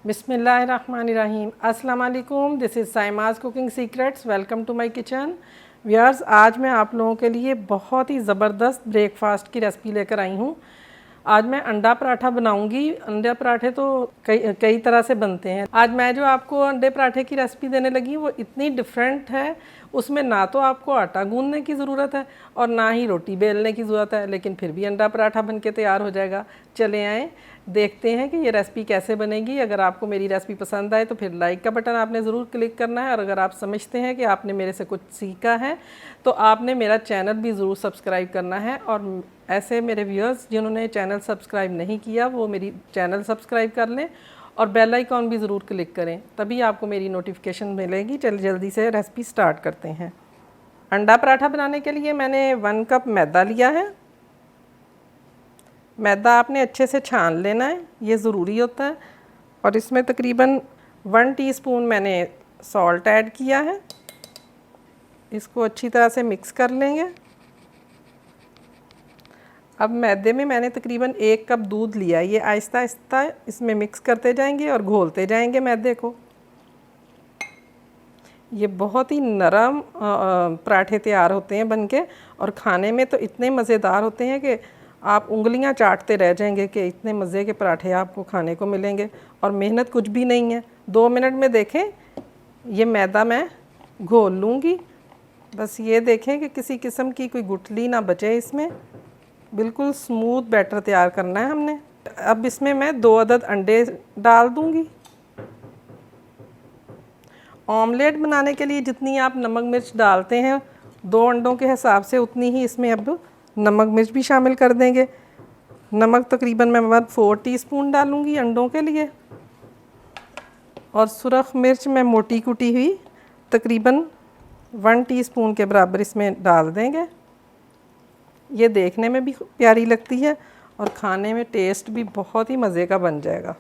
बिस्मिल्लाहिर्रहमानिर्रहीम। अस्सलाम वालेकुम, this is Saima's cooking secrets. Welcome to my kitchen. Viewers, आज मैं आप लोगों के लिए बहुत ही ज़बरदस्त ब्रेकफास्ट की रेसिपी लेकर आई हूँ। आज मैं अंडा पराठा बनाऊंगी। अंडा पराठे तो कई तरह से बनते हैं। आज मैं जो आपको अंडे पराठे की रेसिपी देने लगी वो इतनी डिफरेंट है, उसमें ना तो आपको आटा गूंदने की ज़रूरत है और ना ही रोटी बेलने की ज़रूरत है, लेकिन फिर भी अंडा पराठा बनके तैयार हो जाएगा। चले आएँ देखते हैं कि ये रेसिपी कैसे बनेगी। अगर आपको मेरी रेसिपी पसंद आए तो फिर लाइक का बटन आपने ज़रूर क्लिक करना है, और अगर आप समझते हैं कि आपने मेरे से कुछ सीखा है तो आपने मेरा चैनल भी ज़रूर सब्सक्राइब करना है। और ऐसे मेरे व्यूअर्स जिन्होंने चैनल सब्सक्राइब नहीं किया वो मेरी चैनल सब्सक्राइब कर लें और बेल आइकॉन भी ज़रूर क्लिक करें, तभी आपको मेरी नोटिफिकेशन मिलेगी। जल्दी से रेसिपी स्टार्ट करते हैं। अंडा पराठा बनाने के लिए मैंने 1 कप मैदा लिया है। मैदा आपने अच्छे से छान लेना है, ये ज़रूरी होता है। और इसमें तकरीबन 1 टीस्पून मैंने सॉल्ट ऐड किया है। इसको अच्छी तरह से मिक्स कर लेंगे। अब मैदे में मैंने तकरीबन 1 कप दूध लिया, ये आहिस्ता आहिस्ता इसमें मिक्स करते जाएंगे और घोलते जाएंगे मैदे को। ये बहुत ही नरम पराठे तैयार होते हैं बनके, और खाने में तो इतने मज़ेदार होते हैं कि आप उंगलियां चाटते रह जाएंगे कि इतने मज़े के पराठे आपको खाने को मिलेंगे। और मेहनत कुछ भी नहीं है, 2 मिनट में देखें ये मैदा मैं घोल लूँगी। बस ये देखें कि किसी किस्म की कोई गुठली ना बचे इसमें। बिल्कुल स्मूथ बैटर तैयार करना है हमने। अब इसमें मैं 2 अदद अंडे डाल दूँगी। ऑमलेट बनाने के लिए जितनी आप नमक मिर्च डालते हैं 2 अंडों के हिसाब से उतनी ही इसमें अब नमक मिर्च भी शामिल कर देंगे। नमक तकरीबन मैं 4 टीस्पून डालूँगी अंडों के लिए, और सुरख मिर्च मैं मोटी कुटी हुई तकरीबन 1 टीस्पून के बराबर इसमें डाल देंगे। ये देखने में भी प्यारी लगती है और खाने में टेस्ट भी बहुत ही मज़े का बन जाएगा।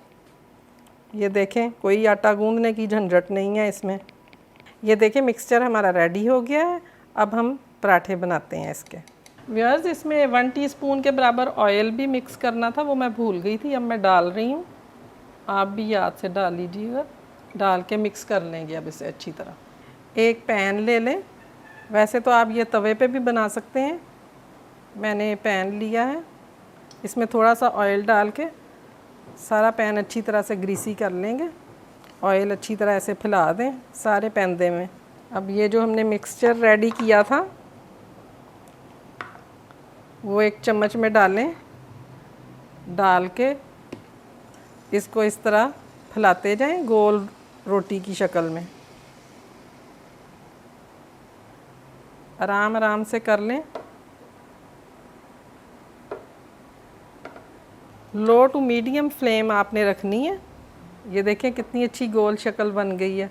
ये देखें, कोई आटा गूंदने की झंझट नहीं है इसमें। ये देखें मिक्सचर हमारा रेडी हो गया है। अब हम पराठे बनाते हैं इसके। व्यूअर्स, इसमें 1 टीस्पून के बराबर ऑयल भी मिक्स करना था, वो मैं भूल गई थी, अब मैं डाल रही हूँ। आप भी याद से डाल लीजिएगा। डाल के मिक्स कर लेंगे अब इसे अच्छी तरह। एक पैन ले लें, वैसे तो आप ये तवे पे भी बना सकते हैं, मैंने पैन लिया है। इसमें थोड़ा सा ऑयल डाल के सारा पैन अच्छी तरह से ग्रीसी कर लेंगे। ऑयल अच्छी तरह ऐसे फैला दें सारे पैंदे में। अब ये जो हमने मिक्सचर रेडी किया था वो 1 चम्मच में डालें। डाल के इसको इस तरह फैलाते जाएं गोल रोटी की शक्ल में। आराम आराम से कर लें। लो टू मीडियम फ्लेम आपने रखनी है। ये देखें कितनी अच्छी गोल शक्ल बन गई है।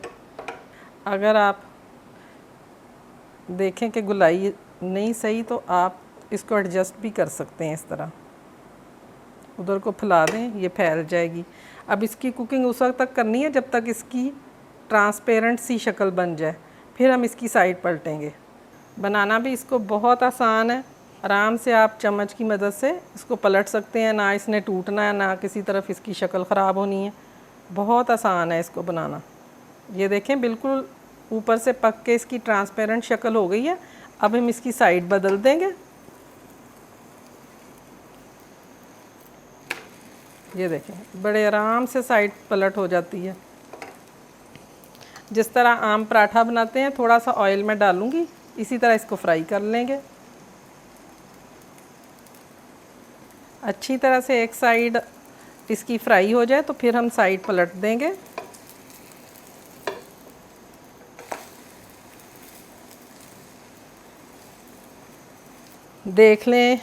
अगर आप देखें कि गुलाई नहीं सही तो आप इसको एडजस्ट भी कर सकते हैं। इस तरह उधर को फैला दें, ये फैल जाएगी। अब इसकी कुकिंग उस वक्त तक करनी है जब तक इसकी ट्रांसपेरेंट सी शक्ल बन जाए, फिर हम इसकी साइड पलटेंगे। बनाना भी इसको बहुत आसान है। आराम से आप चम्मच की मदद से इसको पलट सकते हैं, ना इसने टूटना है ना किसी तरफ इसकी शक्ल ख़राब होनी है। बहुत आसान है इसको बनाना। ये देखें बिल्कुल ऊपर से पक के इसकी ट्रांसपेरेंट शक्ल हो गई है। अब हम इसकी साइड बदल देंगे। ये देखें बड़े आराम से साइड पलट हो जाती है। जिस तरह आम पराठा बनाते हैं, थोड़ा सा ऑयल में डालूँगी, इसी तरह इसको फ्राई कर लेंगे। अच्छी तरह से एक साइड इसकी फ्राई हो जाए तो फिर हम साइड पलट देंगे। देख लें,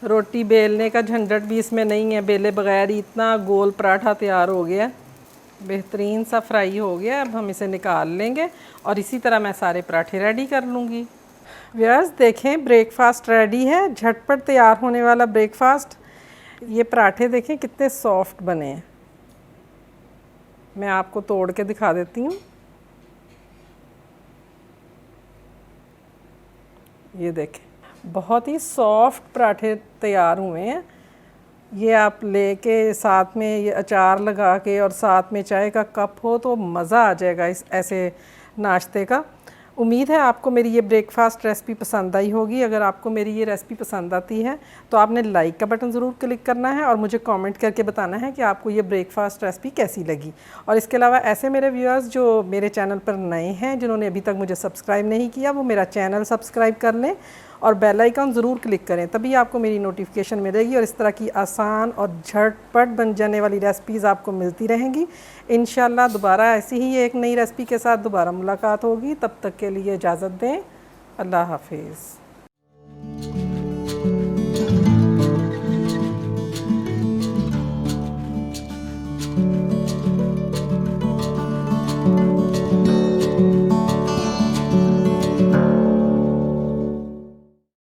रोटी बेलने का झंझट भी इसमें नहीं है, बेले बगैर ही इतना गोल पराठा तैयार हो गया। बेहतरीन सा फ्राई हो गया। अब हम इसे निकाल लेंगे और इसी तरह मैं सारे पराठे रेडी कर लूँगी। व्यूअर्स देखें, ब्रेकफास्ट रेडी है, झटपट तैयार होने वाला ब्रेकफास्ट। ये पराठे देखें कितने सॉफ्ट बने हैं। मैं आपको तोड़ के दिखा देती हूँ। ये देखें बहुत ही सॉफ्ट पराठे तैयार हुए हैं। ये आप लेके साथ में ये अचार लगा के और साथ में चाय का कप हो तो मज़ा आ जाएगा इस ऐसे नाश्ते का। उम्मीद है आपको मेरी ये ब्रेकफास्ट रेसिपी पसंद आई होगी। अगर आपको मेरी ये रेसिपी पसंद आती है तो आपने लाइक का बटन ज़रूर क्लिक करना है और मुझे कमेंट करके बताना है कि आपको ये ब्रेकफास्ट रेसिपी कैसी लगी। और इसके अलावा ऐसे मेरे व्यूअर्स जो मेरे चैनल पर नए हैं, जिन्होंने अभी तक मुझे सब्सक्राइब नहीं किया, वो मेरा चैनल सब्सक्राइब कर लें और बेल आइकन ज़रूर क्लिक करें, तभी आपको मेरी नोटिफिकेशन मिलेगी और इस तरह की आसान और झटपट बन जाने वाली रेसिपीज़ आपको मिलती रहेंगी। इंशाल्लाह दोबारा ऐसी ही एक नई रेसिपी के साथ दोबारा मुलाकात होगी। तब तक के लिए इजाज़त दें। अल्लाह हाफिज़।